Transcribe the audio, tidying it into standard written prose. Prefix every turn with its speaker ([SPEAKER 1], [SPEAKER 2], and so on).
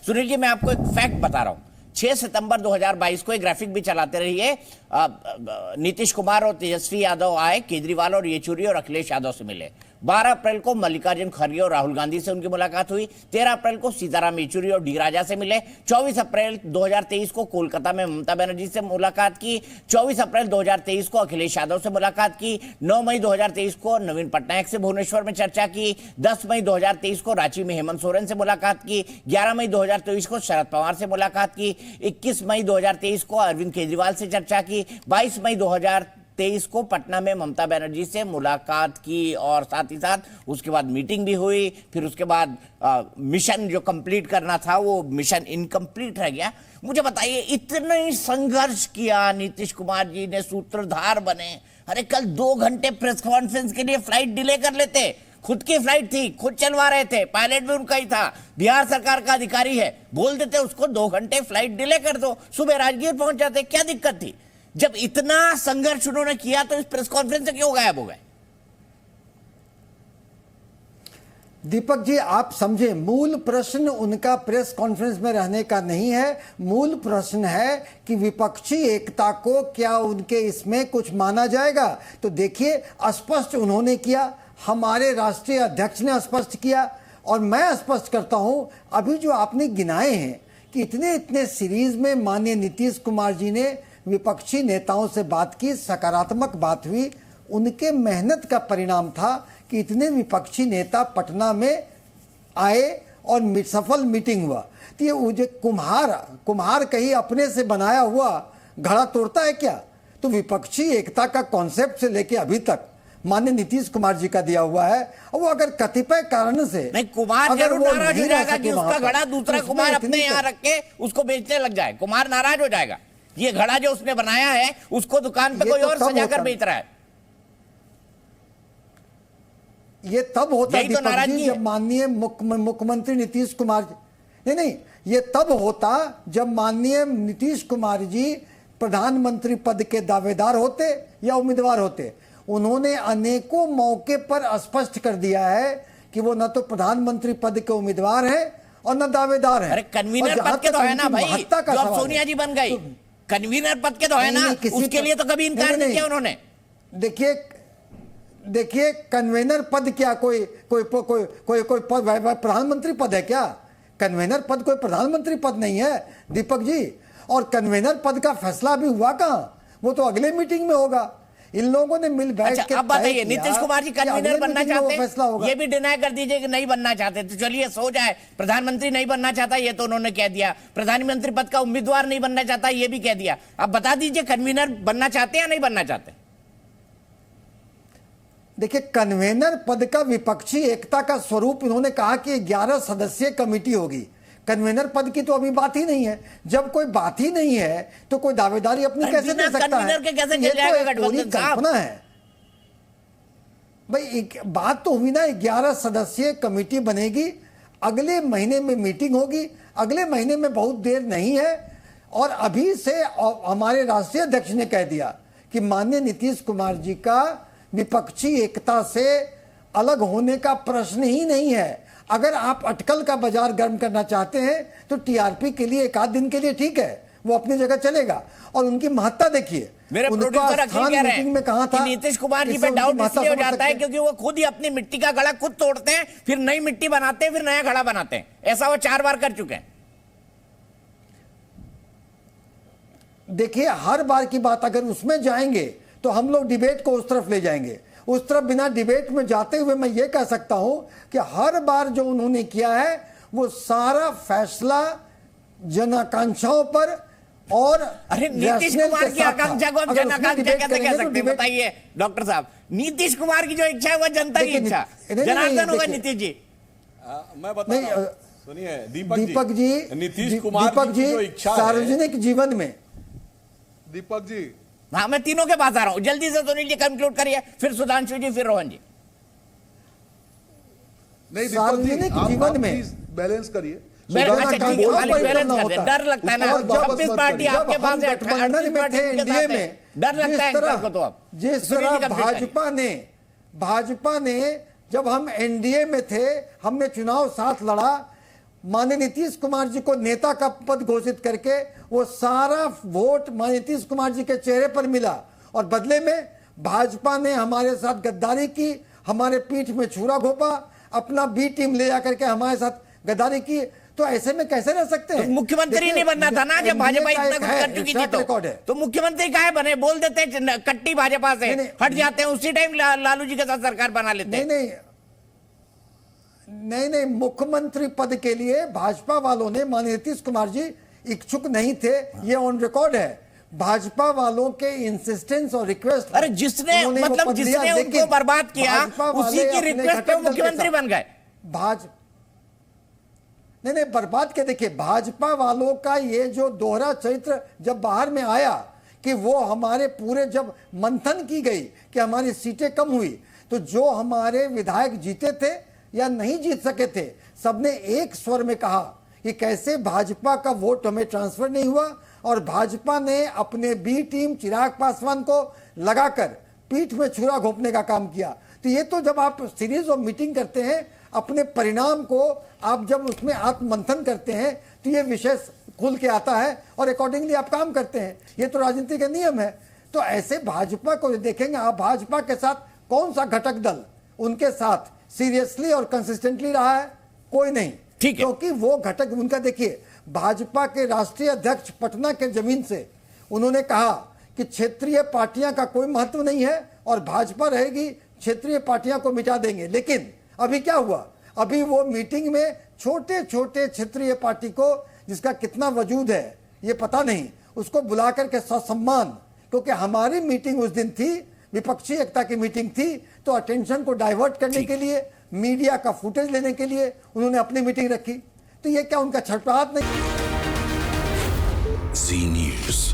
[SPEAKER 1] सुनील जी, मैं आपको एक फैक्ट बता रहा हूं। 6 सितंबर 2022 को एक ग्राफिक भी चलाते रहिए। नीतीश कुमार और तेजस्वी यादव आए, केजरीवाल और येचुरी और अखिलेश यादव से मिले। 12 अप्रैल को मल्लिकार्जुन खड़गे और राहुल गांधी से उनकी मुलाकात हुई। 13 अप्रैल को सीताराम येचुरी और डी राजा से मिले। 24 अप्रैल 2023 को कोलकाता में ममता बनर्जी से मुलाकात की। 24 अप्रैल 2023 को अखिलेश यादव से मुलाकात की। 9 मई 2023 को नवीन पटनायक से भुवनेश्वर में चर्चा की। 10 मई 2023 को रांची में हेमंत सोरेन से मुलाकात की। 11 मई 2023 को शरद पवार से मुलाकात की। 21 मई 2023 को अरविंद केजरीवाल से चर्चा की। 22 मई 2023 को पटना में ममता बनर्जी से मुलाकात की और साथ ही साथ उसके बाद मीटिंग भी हुई। फिर उसके बाद मिशन जो कंप्लीट करना था वो मिशन इनकम्प्लीट रह गया। मुझे बताइए, इतने संघर्ष किया नीतीश कुमार जी ने, सूत्रधार बने। अरे कल 2 घंटे प्रेस कॉन्फ्रेंस के लिए फ्लाइट डिले कर लेते। खुद की फ्लाइट थी, खुद चलवा रहे थे, पायलट भी उनका ही था, बिहार सरकार का अधिकारी है, बोल देते उसको 2 घंटे फ्लाइट डिले कर दो, सुबह राजगीर पहुंच जाते। क्या दिक्कत थी? जब इतना संघर्ष उन्होंने किया तो इस प्रेस कॉन्फ्रेंस से क्यों गायब हो गए?
[SPEAKER 2] दीपक जी, आप समझे, मूल प्रश्न उनका प्रेस कॉन्फ्रेंस में रहने का नहीं है। मूल प्रश्न है कि विपक्षी एकता को क्या उनके इसमें कुछ माना जाएगा। तो देखिए, स्पष्ट उन्होंने किया, हमारे राष्ट्रीय अध्यक्ष ने स्पष्ट किया, और मैं स्पष्ट करता हूं, अभी जो आपने गिनाए हैं कि इतने इतने सीरीज में माननीय नीतीश कुमार जी ने विपक्षी नेताओं से बात की, सकारात्मक बात हुई, उनके मेहनत का परिणाम था कि इतने विपक्षी नेता पटना में आए और सफल मीटिंग हुआ। तो ये जो कुम्हार कहीं अपने से बनाया हुआ घड़ा तोड़ता है क्या? तो विपक्षी एकता का कॉन्सेप्ट से लेके अभी तक माननीय नीतीश कुमार जी का दिया हुआ है, और वो अगर कतिपय कारण से
[SPEAKER 1] नहीं, कुमार जरूर नाराज हो जाएगा कि उसका घड़ा दूसरा कुमार अपने यहाँ रख के उसको बेचने लग जाए। कुमार नाराज हो जाएगा, ये घड़ा जो उसने बनाया है उसको दुकान पे कोई और सजाकर बेच रहा है।
[SPEAKER 2] ये तब होता है दीपक जी जब माननीय मुख्यमंत्री नीतीश कुमार नहीं, ये तब होता जब माननीय नीतीश कुमार जी प्रधानमंत्री पद के दावेदार होते या उम्मीदवार होते। उन्होंने अनेकों मौके पर स्पष्ट कर दिया है कि वो न तो प्रधानमंत्री पद के उम्मीदवार हैं और न दावेदार हैं।
[SPEAKER 1] अरे कन्वीनर पद के तो है ना भाई, जब सोनिया जी बन गई, कन्वीनर पद के तो है ना, उसके लिए तो कभी इनकार नहीं किया उन्होंने।
[SPEAKER 2] देखिए, कन्वेनर पद क्या कोई प्रधानमंत्री पद है क्या? कन्वेनर पद कोई प्रधानमंत्री पद नहीं है दीपक जी। और कन्वेनर पद का फैसला अभी हुआ कहां? वो तो अगले मीटिंग में होगा। इन लोगों ने मिल बैठ के
[SPEAKER 1] अब बताइए, नीतीश कुमार जी कन्वीनर बनना चाहते हैं, ये भी डिनाई कर दीजिए कि नहीं बनना चाहते, तो चलिए सो जाए। प्रधानमंत्री नहीं बनना चाहता ये तो उन्होंने कह दिया, प्रधानमंत्री पद का उम्मीदवार नहीं बनना चाहता ये भी कह दिया। अब बता दीजिए, कन्वीनर बनना चाहते हैं या नहीं बनना चाहते?
[SPEAKER 2] देखिए, कन्वेनर पद का विपक्षी एकता का स्वरूप इन्होंने कहा कि 11 सदस्यीय कमेटी होगी। कन्वेनर पद की तो अभी बात ही नहीं है। जब कोई बात ही नहीं है तो कोई दावेदारी अपनी कैसे दे सकता है? ये तो पूरी कल्पना है भाई। एक बात तो हुई ना, 11 सदस्यीय कमेटी बनेगी, अगले महीने में मीटिंग होगी। अगले महीने में बहुत देर नहीं है, और अभी से हमारे राष्ट्रीय अध्यक्ष ने कह दिया कि माननीय नीतीश कुमार जी का विपक्षी एकता से अलग होने का प्रश्न ही नहीं है। अगर आप अटकल का बाजार गर्म करना चाहते हैं तो टीआरपी के लिए 1 आध दिन के लिए ठीक है, वो अपनी जगह चलेगा। और उनकी महत्ता देखिए,
[SPEAKER 1] मेरे प्रोड्यूसर अखिल कह रहे हैं कि नीतीश कुमार जी पे डाउट इसलिए हो जाता है क्योंकि वो खुद ही अपनी मिट्टी का घड़ा खुद तोड़ते हैं, फिर नई मिट्टी बनाते हैं, फिर नया घड़ा बनाते हैं। ऐसा वो 4 बार कर चुके हैं।
[SPEAKER 2] देखिए, हर बार की बात अगर उसमें जाएंगे तो हम लोग डिबेट को उस तरफ ले जाएंगे। उस तरफ बिना डिबेट में जाते हुए मैं ये कह सकता हूं कि हर बार जो उन्होंने किया है वो सारा फैसला जन आकांक्षाओं पर और
[SPEAKER 1] अरे नीतीश कुमार की आकांक्षा को हम जन आकांक्षा कैसे कह सकते हैं? बताइए डॉक्टर साहब, नीतीश कुमार की जो इच्छा है वह जनता की इच्छा, जनार्दन होगा नीतीश जी।
[SPEAKER 3] मैं बता रहा हूं, सुनिए
[SPEAKER 2] दीपक जी,
[SPEAKER 3] नीतीश कुमार की जो इच्छा है
[SPEAKER 2] सार्वजनिक जीवन में।
[SPEAKER 3] दीपक जी,
[SPEAKER 1] हाँ, मैं तीनों के पास आ रहा हूं, जल्दी से सुनील जी कंक्लूड करिए, फिर सुधांशु जी, फिर रोहन जी।
[SPEAKER 3] नहीं,
[SPEAKER 2] सार्वजनिक जीवन में
[SPEAKER 3] बैलेंस करिए।
[SPEAKER 1] डर लगता है ना, 26 पार्टी आपके पास है,
[SPEAKER 2] गठबंधन में थे एनडीए में,
[SPEAKER 1] डर लगता है इनको तो। अब
[SPEAKER 2] जिस तरह भाजपा ने जब हम एनडीए में थे, हमने चुनाव साथ लड़ा, माननीय नीतीश कुमार जी को नेता का पद घोषित करके वो सारा वोट माननीय नीतीश कुमार जी के चेहरे पर मिला, और बदले में भाजपा ने हमारे साथ गद्दारी की, हमारे पीठ में छुरा घोंपा, अपना बी टीम ले जाकर के हमारे साथ गद्दारी की। तो ऐसे में कैसे रह सकते हैं?
[SPEAKER 1] तो मुख्यमंत्री नहीं बनना था ना, जब भाजपा इतना कुछ कर चुकी थी तो मुख्यमंत्री काहे बने? बोल देते कट्टी भाजपा से हट जाते हैं, उसी टाइम लालू जी के साथ सरकार बना लेते हैं।
[SPEAKER 2] नहीं, मुख्यमंत्री पद के लिए भाजपा वालों ने, माननीय नीतीश कुमार जी इच्छुक नहीं थे, ये ऑन रिकॉर्ड है। भाजपा वालों के इंसिस्टेंस और रिक्वेस्ट,
[SPEAKER 1] अरे जिसने मतलब जिसने उनको बर्बाद किया उसी की रिक्वेस्ट पे मुख्यमंत्री बन गए।
[SPEAKER 2] नहीं, बर्बाद के देखिए, भाजपा वालों का ये जो दोहरा चरित्र जब बाहर में आया कि वो हमारे पूरे, जब मंथन की गई कि हमारी सीटें कम हुई, तो जो हमारे विधायक जीते थे या नहीं जीत सके थे, सबने एक स्वर में कहा कि कैसे भाजपा का वोट हमें ट्रांसफर नहीं हुआ, और भाजपा ने अपने बी टीम चिराग पासवान को लगाकर पीठ में छुरा घोंपने का काम किया। तो ये तो जब आप सीरीज ऑफ मीटिंग करते हैं, अपने परिणाम को आप जब उसमें आत्ममंथन करते हैं, तो ये विषय खुल के आता है और अकॉर्डिंगली आप काम करते हैं। ये तो राजनीति का नियम है। तो ऐसे भाजपा को देखेंगे आप, भाजपा के साथ कौन सा घटक दल उनके साथ सीरियसली और कंसिस्टेंटली रहा है? कोई नहीं।
[SPEAKER 1] ठीक है,
[SPEAKER 2] क्योंकि वो घटक उनका, देखिए भाजपा के राष्ट्रीय अध्यक्ष पटना के जमीन से उन्होंने कहा कि क्षेत्रीय पार्टियां का कोई महत्व नहीं है और भाजपा रहेगी, क्षेत्रीय पार्टियां को मिटा देंगे। लेकिन अभी क्या हुआ? अभी वो मीटिंग में छोटे छोटे क्षेत्रीय पार्टी को, जिसका कितना वजूद है ये पता नहीं, उसको बुला करके ससम्मान, क्योंकि हमारी मीटिंग उस दिन थी, विपक्षी एकता की मीटिंग थी, तो अटेंशन को डाइवर्ट करने के लिए, मीडिया का फुटेज लेने के लिए उन्होंने अपनी मीटिंग रखी। तो ये क्या उनका छटपटाहट नहीं?
[SPEAKER 4] जी न्यूज़।